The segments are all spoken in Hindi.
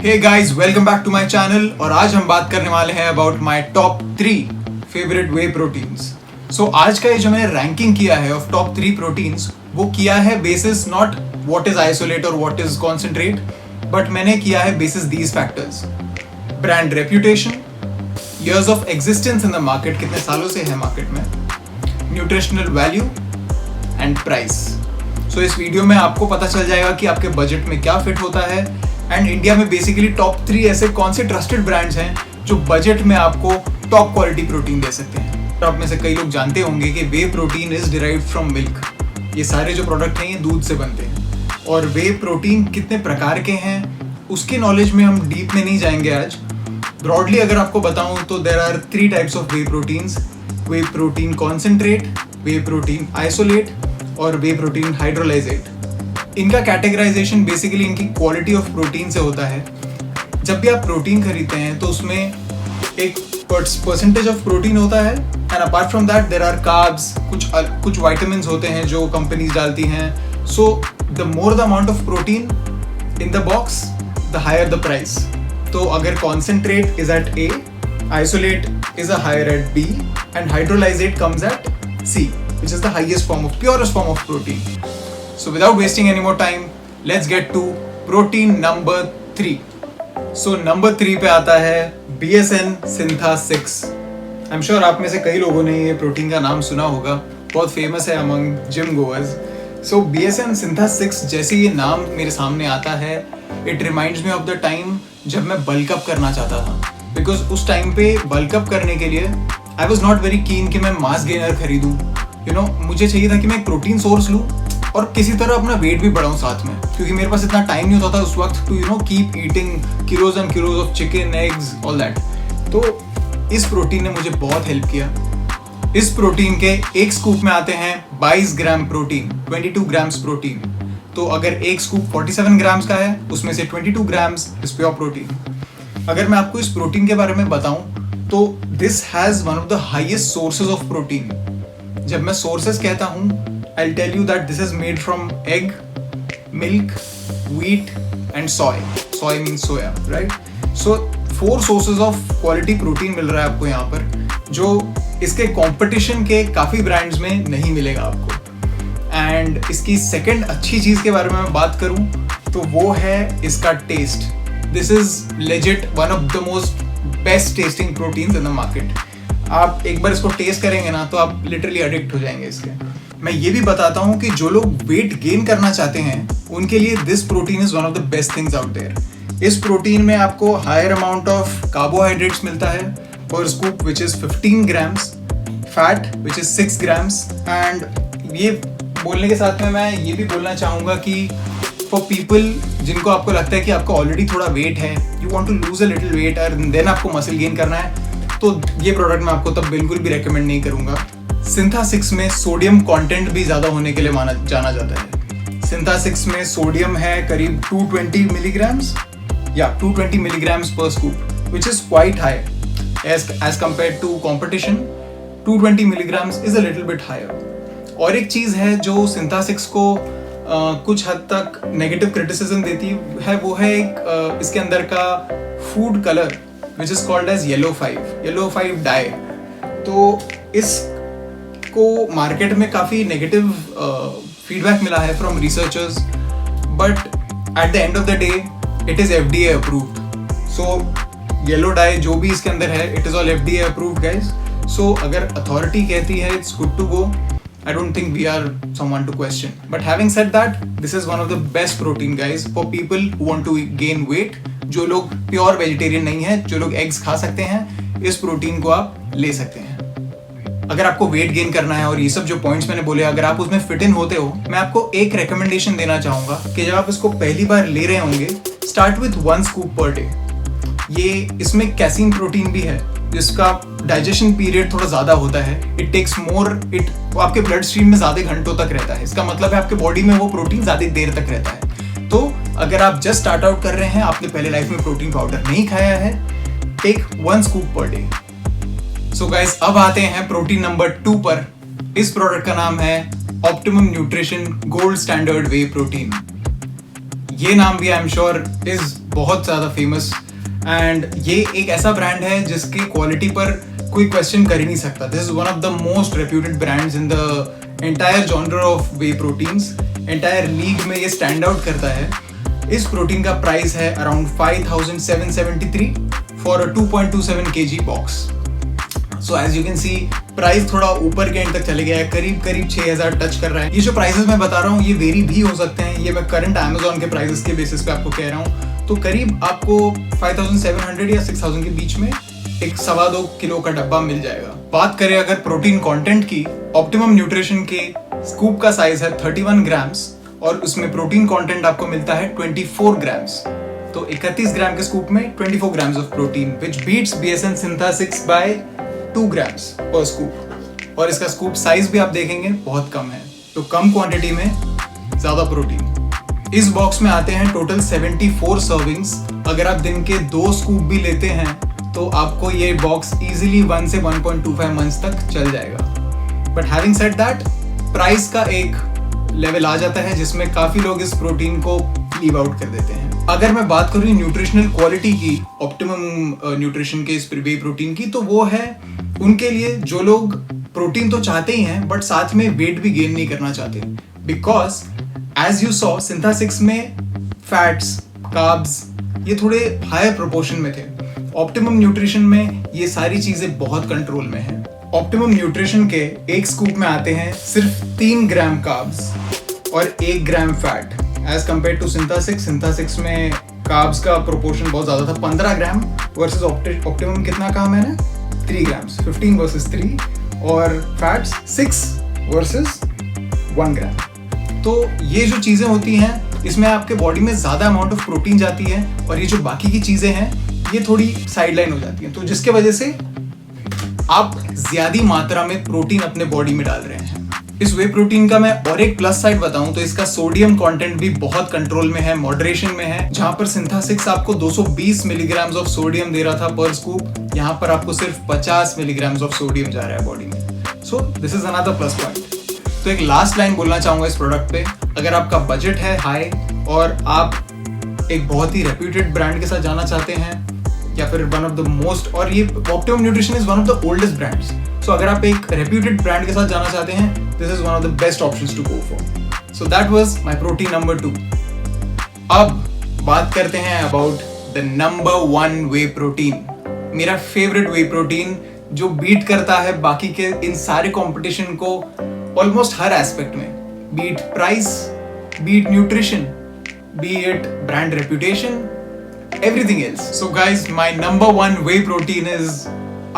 Hey guys, welcome back to my channel. और आज हम बात करने वाले हैं about my top 3 favourite whey proteins. So आज का ये जो मैंने रैंकिंग किया है ऑफ टॉप 3 प्रोटीन्स, वो किया है basis not what is isolate और व्हाट इज कॉन्सेंट्रेट, बट मैंने किया है basis these factors: brand reputation, years of existence in the market, कितने सालों से है मार्केट में, न्यूट्रिशनल वैल्यू एंड प्राइस। सो इस वीडियो में आपको पता चल जाएगा कि आपके बजट में क्या फिट होता है एंड इंडिया में बेसिकली टॉप 3 ऐसे कौन से ट्रस्टेड ब्रांड्स हैं जो बजट में आपको टॉप क्वालिटी प्रोटीन दे सकते हैं। तो आप में से कई लोग जानते होंगे कि whey protein is derived from milk. ये सारे जो प्रोडक्ट हैं ये दूध से बनते हैं। और वे प्रोटीन कितने प्रकार के हैं उसके नॉलेज में हम डीप में नहीं जाएंगे आज। ब्रॉडली अगर आपको बताऊं तो there are 3 types of whey proteins: whey protein concentrate, whey protein isolate और वे प्रोटीन हाइड्रोलाइजेट। इनका कैटेगराइजेशन बेसिकली इनकी क्वालिटी ऑफ प्रोटीन से होता है। जब भी आप प्रोटीन खरीदते हैं तो उसमें एक परसेंटेज ऑफ प्रोटीन होता है and apart from that there are carbs, कुछ विटामिन्स होते हैं जो कंपनीज डालती हैं। So the more the amount of protein in the box the higher the price. तो अगर concentrate is at A, isolate is a higher at B and hydrolysate comes at C, which is the highest form of purest form of protein. So without wasting any more time, let's get to protein number 3. So number 3 पे आता है BSN Syntha 6. I'm sure आप में से कई लोगों ने ये प्रोटीन का नाम सुना होगा, बहुत फेमस है among gym goers. So BSN Syntha 6 जैसे ये नाम मेरे सामने आता है, it reminds me of the time जब मैं बल्क अप करना चाहता था। Because उस टाइम पे बल्क अप करने के लिए I was not very keen कि मैं मास गेनर खरीदूं। मुझे चाहिए था कि मैं एक प्रोटीन सोर्स लूँ और किसी तरह अपना वेट भी बढ़ाऊँ साथ में, क्योंकि मेरे पास इतना टाइम नहीं होता था उस वक्त to keep eating kilos and kilos of chicken, eggs, all that. तो इस प्रोटीन ने मुझे बहुत हेल्प किया। इस प्रोटीन के एक स्कूप में आते हैं 22 ग्राम प्रोटीन, 22 ग्राम्स प्रोटीन। तो अगर एक स्कूप 47 ग्राम्स का है, उसमें से 22 ग्राम्स इज प्योर प्रोटीन। अगर मैं आपको इस प्रोटीन के बारे में बताऊं तो this has one of the highest sources of protein. जब मैं सोर्सेस कहता हूँ, I'll tell you that this is made from egg, milk, wheat and soy. Soy means soya, right? So 4 sources of quality protein मिल रहा है आपको यहाँ पर, जो इसके कंपटीशन के काफ़ी ब्रांड्स में नहीं मिलेगा आपको। एंड इसकी सेकंड अच्छी चीज़ के बारे में मैं बात करूँ तो वो है इसका taste. This is legit one of the most best tasting proteins in the market. आप एक बार इसको टेस्ट करेंगे ना तो आप लिटरली एडिक्ट हो जाएंगे इसके। मैं ये भी बताता हूँ कि जो लोग वेट गेन करना चाहते हैं उनके लिए this protein is one of the best things out there. इस प्रोटीन में आपको हायर अमाउंट ऑफ कार्बोहाइड्रेट्स मिलता है per scoop which is 15 grams, fat which is 6 grams. And ये बोलने के साथ में मैं ये भी बोलना चाहूँगा कि फॉर पीपल जिनको आपको लगता है कि आपको ऑलरेडी थोड़ा वेट है, you want to lose a little weight and then आपको मसल गेन करना है, तो ये प्रोडक्ट मैं आपको तब बिल्कुल भी रेकमेंड नहीं करूंगा। सिंथा 6 में सोडियम कंटेंट भी ज़्यादा होने के लिए जाना जाता है। सिंथा 6 में सोडियम है करीब 220 मिलीग्राम्स या 220 milligrams per scoop, which is quite high as compare to competition. 220 milligrams is a little bit higher. और एक चीज़ है जो सिंथा 6 को कुछ हद तक नेगेटिव क्रिटिसिज्म देती है, वो है एक इसके अंदर का food colour which is called as yellow 5 dye। तो इसको मार्केट में काफ़ी नेगेटिव फीडबैक मिला है from researchers, but at the end of the day it is FDA approved. So yellow dye जो भी इसके अंदर है it is all FDA approved guys. So अगर अथॉरिटी कहती है it's good to go, I don't think we are someone to question. But having said that, this is one of the best protein guys for people who want to gain weight. जो लोग प्योर वेजिटेरियन नहीं है, जो लोग एग्स खा सकते हैं, इस प्रोटीन को आप ले सकते हैं। अगर आपको वेट गेन करना है और ये सब जो पॉइंट्स मैंने बोले अगर आप उसमें फिट इन होते हो, मैं आपको एक रिकमेंडेशन देना चाहूँगा कि जब आप इसको पहली बार ले रहे होंगे, start with 1 scoop per day. ये इसमें कैसीन प्रोटीन भी है जिसका डाइजेशन पीरियड थोड़ा ज़्यादा होता है। इट टेक्स मोर, आपके ब्लड स्ट्रीम में ज़्यादा घंटों तक रहता है। इसका मतलब है आपके बॉडी में वो प्रोटीन ज़्यादा देर तक रहता है। तो अगर आप जस्ट स्टार्ट आउट कर रहे हैं, आपने पहले लाइफ में प्रोटीन पाउडर नहीं खाया है, take 1 scoop per day. So guys, अब आते हैं प्रोटीन नंबर 2 पर। इस प्रोडक्ट का नाम है ऑप्टिमम न्यूट्रिशन गोल्ड स्टैंडर्ड वे प्रोटीन। ये नाम भी आई एम श्योर इज बहुत ज़्यादा फेमस, एंड ये एक ऐसा ब्रांड है जिसकी क्वालिटी पर कोई क्वेश्चन कर ही नहीं सकता. This is one of the most reputed brands in the entire genre of whey proteins. Entire league में ये स्टैंड आउट करता है. इस प्रोटीन का प्राइस है around 5773 for a 2.27 kg box. So as you can see price थोड़ा ऊपर के एंड तक चले गया है, करीब 6000 टच कर रहा है. ये जो प्राइसेस मैं बता रहा हूँ ये वेरी भी हो सकते हैं. ये मैं करंट Amazon के प्राइसेस के बेसिस पे आपको कह रहा हूँ. तो करीब आपको 5700 या 6000 के बीच में एक 2.25 किलो का डब्बा मिल जाएगा. बात करें अगर प्रोटीन कंटेंट की, ऑप्टिमम न्यूट्रिशन के स्कूप का साइज है 31 ग्राम्स और उसमें प्रोटीन कंटेंट आपको मिलता है 24 ग्राम्स. तो 31 ग्राम के स्कूप में 24 grams of protein, which beats BSN Syntha-6 by 2 grams per scoop. और इसका स्कूप साइज भी आप देखेंगे बहुत कम है, तो कम क्वांटिटी में ज्यादा प्रोटीन. इस बॉक्स में आते हैं टोटल 74 सर्विंग्स. अगर आप दिन के 2 स्कूप भी लेते हैं तो आपको ये बॉक्स इजीली 1 से 1.25 मंथ्स तक चल जाएगा. But having said that, price का एक लेवल आ जाता है जिसमें काफी लोग इस प्रोटीन को लीव आउट कर देते हैं. अगर मैं बात करूँ न्यूट्रिशनल क्वालिटी की, ऑप्टिमम न्यूट्रिशन के इस वे प्रोटीन की, तो वो है उनके लिए जो लोग प्रोटीन तो चाहते ही हैं बट साथ में वेट भी गेन नहीं करना चाहते. Because as you saw Syntha-6 में फैट्स, कार्ब्स ये थोड़े हायर प्रोपोर्शन में थे. ऑप्टिमम न्यूट्रिशन में ये सारी चीजें बहुत कंट्रोल में है. ऑप्टिमम न्यूट्रिशन के एक स्कूप में आते हैं सिर्फ 3 ग्राम कार्ब्स और 1 gram fat, as compare to Syntha-6. Syntha-6 में कार्ब्स का प्रोपोर्शन बहुत ज्यादा था, 15 ग्राम वर्सेस ऑप्टिमम कितना कहा मैंने, 3 ग्राम्स, 15 वर्सेस 3, और फैट्स 6 वर्सेस 1 ग्राम. तो ये जो चीजें होती हैं इसमें आपके बॉडी में ज्यादा अमाउंट ऑफ प्रोटीन जाती है और ये जो बाकी की चीजें हैं ये थोड़ी साइडलाइन हो जाती हैं, तो जिसके वजह से आप ज्यादा मात्रा में प्रोटीन अपने बॉडी में डाल रहे हैं. इस वे प्रोटीन का मैं और एक प्लस साइड बताऊं तो इसका सोडियम कंटेंट भी बहुत कंट्रोल में है, मॉडरेशन में है. जहां पर Syntha-6 आपको 220 मिलीग्राम्स ऑफ सोडियम दे रहा था पर स्कूप, यहां पर आपको सिर्फ 50 मिलीग्राम्स ऑफ सोडियम जा रहा है बॉडी में. So this is another plus point. तो एक लास्ट लाइन बोलना चाहूंगा इस प्रोडक्ट पे. अगर आपका बजट है हाई और आप एक बहुत ही रेप्यूटेड ब्रांड के साथ जाना चाहते हैं या फिर वन ऑफ द मोस्ट, और ये Optimum Nutrition is one of the oldest brands, so अगर आप एक रेप्यूटेड ब्रांड के साथ जाना चाहते हैं, this is one of the best options to go for. So that was my protein number 2. अब बात करते हैं about the number 1 whey protein, मेरा फेवरेट वे प्रोटीन जो बीट करता है बाकी के इन सारे कंपटीशन को ऑलमोस्ट हर एस्पेक्ट में, beat price, beat nutrition, be it brand reputation, everything else. So guys, my number 1 whey protein is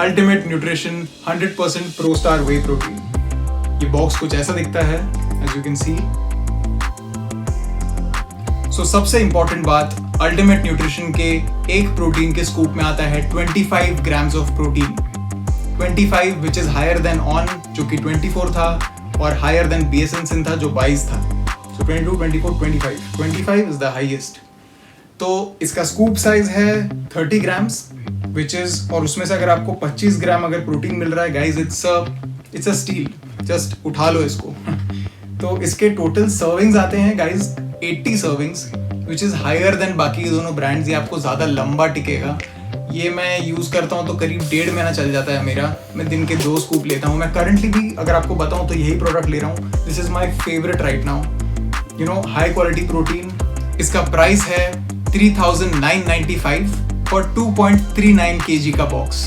Ultimate Nutrition 100% Pro Star Whey Protein. ये बॉक्स कुछ ऐसा दिखता है as you can see. So सबसे इंपॉर्टेंट बात, Ultimate Nutrition के एक प्रोटीन के स्कूप में आता है 25 grams of protein. 25 which is higher than ON जो कि 24 था और higher than BSN Syntha जो 22 था. So 22, 24, 25. 25 is the highest. तो इसका स्कूप साइज है 30 ग्राम्स विच इज, और उसमें से अगर आपको 25 ग्राम अगर प्रोटीन मिल रहा है guys, it's a steal. Just उठा लो इसको. तो इसके टोटल सर्विंग्स आते हैं guys 80 servings which is higher than बाकी दोनों ब्रांड्स. ये आपको ज़्यादा लंबा टिकेगा. ये मैं यूज़ करता हूँ तो करीब 1.5 महीना चल जाता है मेरा. मैं दिन के 2 स्कूप लेता हूँ. मैं करंटली भी अगर आपको बताऊँ तो यही प्रोडक्ट ले रहा हूँ. This is my favourite right now. You know, high quality protein. इसका प्राइस है 3995 फॉर 2.39 kg का बॉक्स.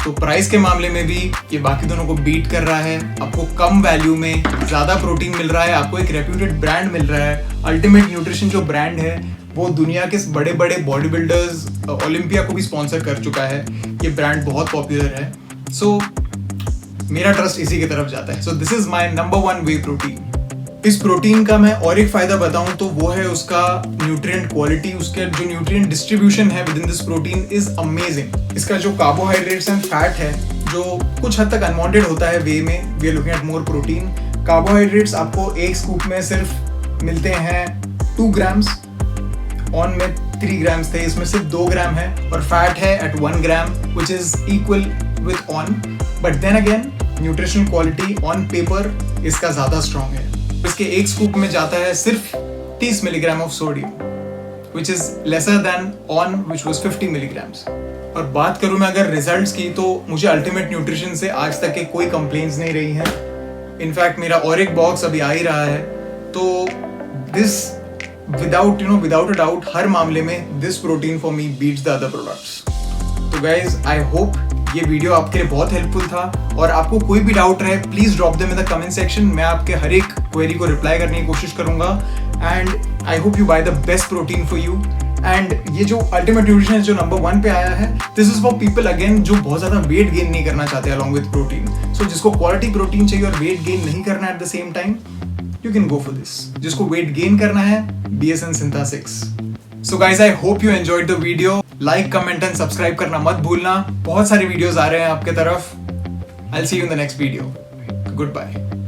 तो प्राइस के मामले में भी ये बाकी दोनों को बीट कर रहा है. आपको कम वैल्यू में ज़्यादा प्रोटीन मिल रहा है. आपको एक रेप्यूटेड ब्रांड मिल रहा है. अल्टीमेट न्यूट्रिशन जो ब्रांड है वो दुनिया के बड़े बड़े बॉडी बिल्डर्स, ओलंपिया को भी स्पॉन्सर कर चुका है. ये ब्रांड बहुत पॉपुलर है. सो मेरा ट्रस्ट इसी की तरफ जाता है. So this is my number 1 whey protein. इस प्रोटीन का मैं और एक फायदा बताऊं तो वो है उसका न्यूट्रिएंट क्वालिटी. उसके जो न्यूट्रिएंट डिस्ट्रीब्यूशन है with in this protein is amazing. इसका जो कार्बोहाइड्रेट्स एंड फैट है जो कुछ हद तक अनवांटेड होता है वे में, we are looking at more protein. Carbohydrates आपको एक स्कूप में सिर्फ मिलते हैं 2 ग्राम्स, ऑन में 3 ग्राम्स थे, इसमें सिर्फ 2 ग्राम है, और फैट है at 1 gram which is equal with on. But then again nutritional quality on paper इसका ज़्यादा स्ट्रॉन्ग है. इसके एक स्कूप में जाता है सिर्फ 30 milligram of sodium. which is lesser than on which was 50 milligrams. और बात करूँ मैं अगर रिजल्ट्स की, तो मुझे अल्टीमेट न्यूट्रिशन से आज तक के कोई कंप्लेंट्स नहीं रही हैं. इनफैक्ट मेरा और एक बॉक्स अभी आ ही रहा है, तो दिस विदाउट अ डाउट हर मामले में this protein for me beats the other products. तो गाइज आई होप ये वीडियो आपके लिए बहुत हेल्पफुल था, और आपको कोई भी डाउट रहे please drop them in the comment section. मैं आपके हर एक क्वेरी को रिप्लाई करने की कोशिश करूंगा. And I hope you by the best protein for you. And ये जो अल्टीमेट न्यूट्रिशन जो नंबर 1 पे आया है, this is for people again जो बहुत ज्यादा वेट गेन नहीं करना चाहते अलॉन्ग विद प्रोटीन. सो जिसको क्वालिटी प्रोटीन चाहिए और वेट गेन नहीं करना at the same time, you can go for this. जिसको वेट गेन करना है, BSN Syntha 6. So guys, I hope you enjoyed the video. Like, comment and subscribe करना मत भूलना. बहुत सारे वीडियोस आ रहे हैं आपके तरफ. I'll see you in the next video. Goodbye.